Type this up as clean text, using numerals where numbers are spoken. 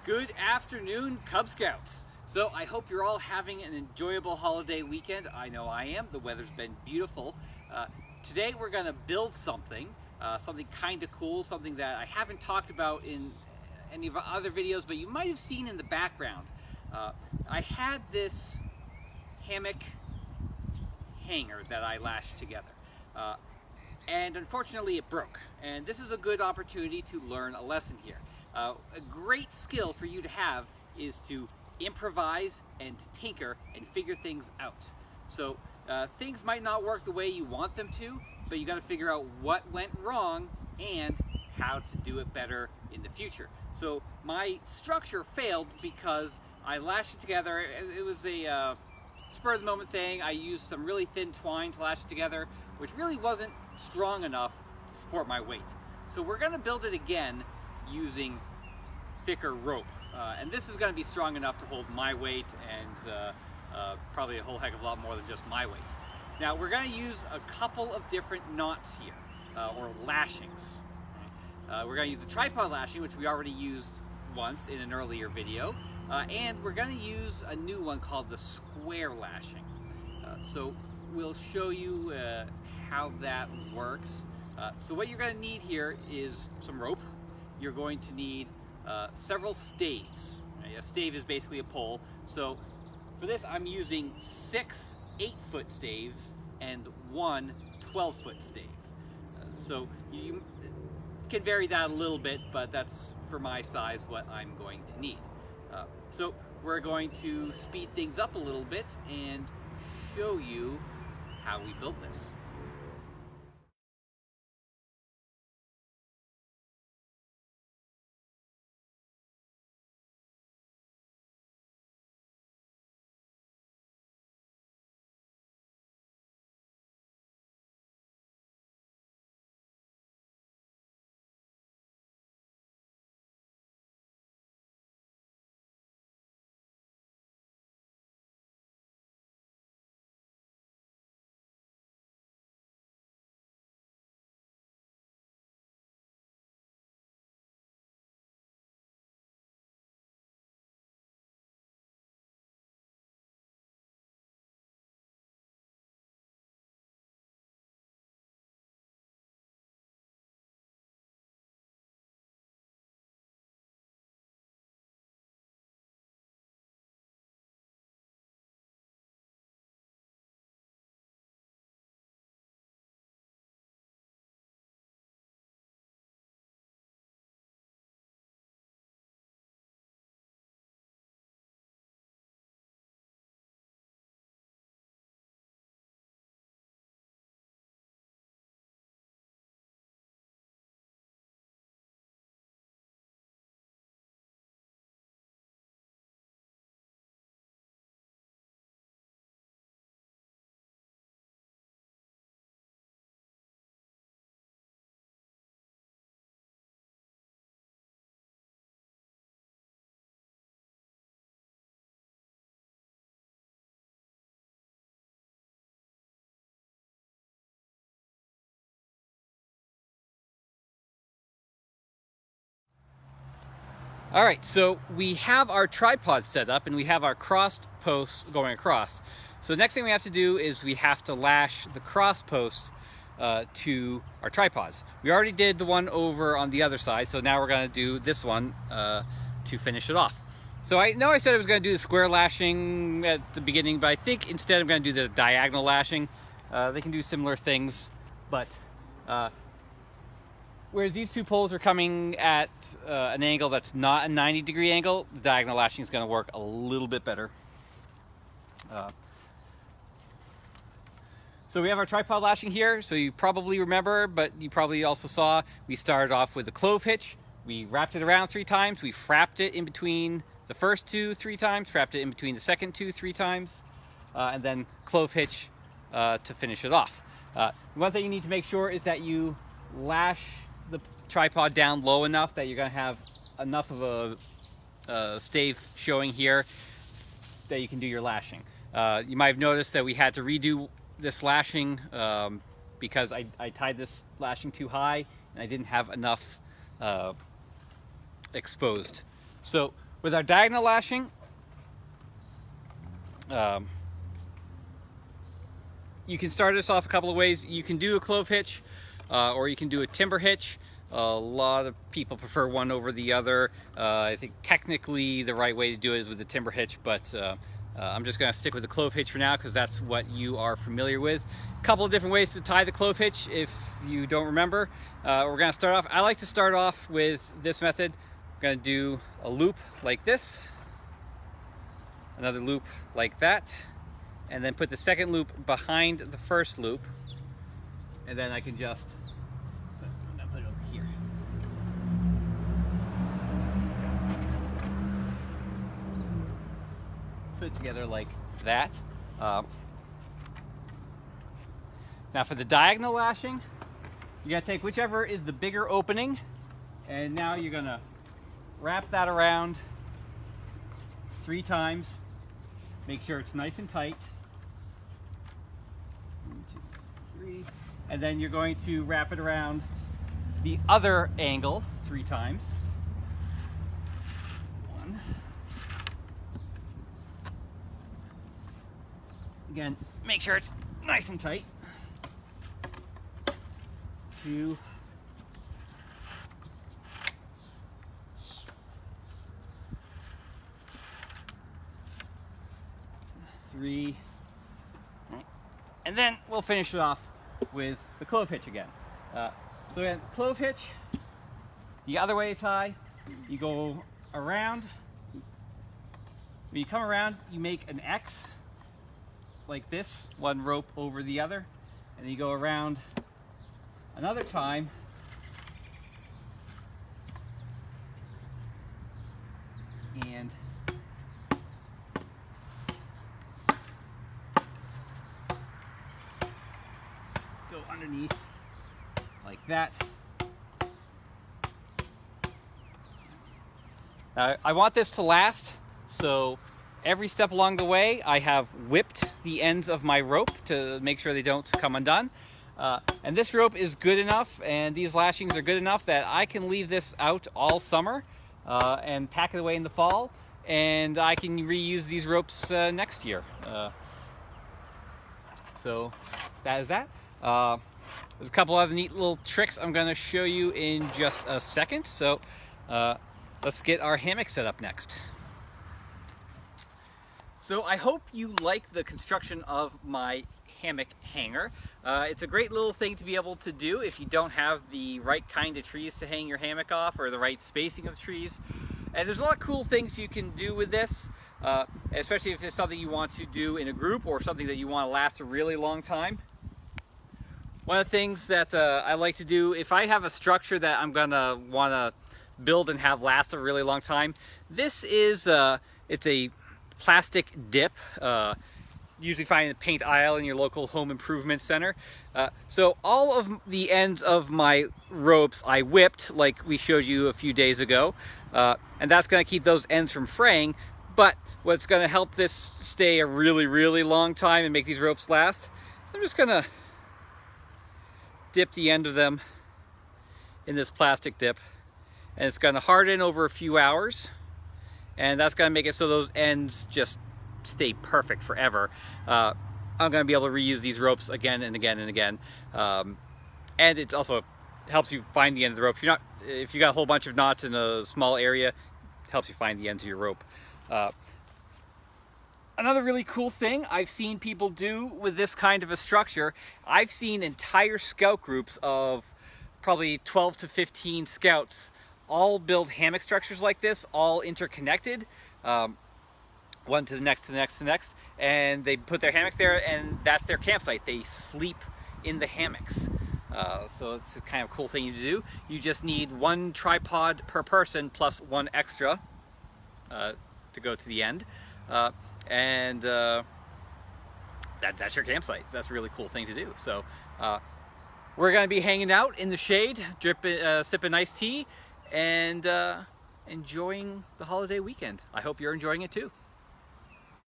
Good afternoon, Cub Scouts. So I hope you're all having an enjoyable holiday weekend. I know I am. The weather's been beautiful. Today we're going to build something kind of cool, something that I haven't talked about in any of our other videos, but you might have seen in the background. I had this hammock hanger that I lashed together. And unfortunately it broke. And this is a good opportunity to learn a lesson here. A great skill for you to have is to improvise and tinker and figure things out. So things might not work the way you want them to, but you got to figure out what went wrong and how to do it better in the future. So my structure failed because I lashed it together. It was a spur of the moment thing. I used some really thin twine to lash it together, which really wasn't strong enough to support my weight. So we're going to build it again using thicker rope, and this is going to be strong enough to hold my weight and probably a whole heck of a lot more than just my weight. Now we're going to use a couple of different knots here, or lashings. We're going to use the tripod lashing, which we already used once in an earlier video, and we're going to use a new one called the square lashing. So we'll show you how that works. So what you're going to need here is some rope. You're going to need several staves. A stave is basically a pole. So for this I'm using 6 8-foot staves and 1 12-foot stave. So you can vary that a little bit, but that's for my size what I'm going to need. So we're going to speed things up a little bit and show you how we built this. All right, so we have our tripod set up and we have our crossed posts going across. So the next thing we have to do is we have to lash the cross post to our tripods. We already did the one over on the other side, so now we're going to do this one to finish it off. So I know I said I was going to do the square lashing at the beginning, but I think instead I'm going to do the diagonal lashing. They can do similar things, but whereas these two poles are coming at an angle that's not a 90-degree angle, the diagonal lashing is going to work a little bit better. So we have our tripod lashing here, so you probably remember, but you probably also saw, we started off with a clove hitch. We wrapped it around 3 times, we frapped it in between the first 2 3 times, frapped it in between the second 2 3 times, and then clove hitch to finish it off. One thing you need to make sure is that you lash the tripod down low enough that you're going to have enough of a stave showing here that you can do your lashing. You might have noticed that we had to redo this lashing because I tied this lashing too high and I didn't have enough exposed. So With our diagonal lashing, you can start this off a couple of ways. You can do a clove hitch, or you can do a timber hitch. A lot of people prefer one over the other. I think technically the right way to do it is with the timber hitch, but I'm just going to stick with the clove hitch for now because that's what you are familiar with. A couple of different ways to tie the clove hitch if you don't remember. We're going to start off. I like to start off with this method. I'm going to do a loop like this, another loop like that, and then put the second loop behind the first loop, and then I can just put it over here. Put it together like that. Now for the diagonal lashing, you gotta take whichever is the bigger opening, and now you're gonna wrap that around 3 times. Make sure it's nice and tight. 1, 2, 3. And then you're going to wrap it around the other angle 3 times. 1. Again, make sure it's nice and tight. 2. 3. And then we'll finish it off with the clove hitch again. So again, clove hitch, the other way to tie, you go around. When you come around, you make an X like this, one rope over the other, and then you go around another time, and go underneath like that. I want this to last, so every step along the way I have whipped the ends of my rope to make sure they don't come undone. And this rope is good enough, and these lashings are good enough that I can leave this out all summer and pack it away in the fall, and I can reuse these ropes next year. So that is that. There's a couple other neat little tricks I'm going to show you in just a second. So let's get our hammock set up next. So I hope you like the construction of my hammock hanger. It's a great little thing to be able to do if you don't have the right kind of trees to hang your hammock off, or the right spacing of trees. And there's a lot of cool things you can do with this, especially if it's something you want to do in a group or something that you want to last a really long time. One of the things that I like to do, if I have a structure that I'm gonna want to build and have last a really long time, this is it's a plastic dip. Usually find in the paint aisle in your local home improvement center. So all of the ends of my ropes I whipped, like we showed you a few days ago, and that's going to keep those ends from fraying. But what's going to help this stay a really, really long time and make these ropes last, so I'm just going to dip the end of them in this plastic dip, and it's going to harden over a few hours, and that's going to make it so those ends just stay perfect forever. I'm going to be able to reuse these ropes again and again and again, and it also helps you find the end of the rope. If you got a whole bunch of knots in a small area, it helps you find the ends of your rope. Another really cool thing I've seen people do with this kind of a structure, I've seen entire scout groups of probably 12 to 15 scouts all build hammock structures like this, all interconnected, one to the next, to the next, to the next, and they put their hammocks there, and that's their campsite. They sleep in the hammocks. So it's a kind of cool thing to do. You just need 1 tripod per person plus 1 extra to go to the end. And that's your campsite. So that's a really cool thing to do. So we're going to be hanging out in the shade, sipping iced tea, and enjoying the holiday weekend. I hope you're enjoying it too.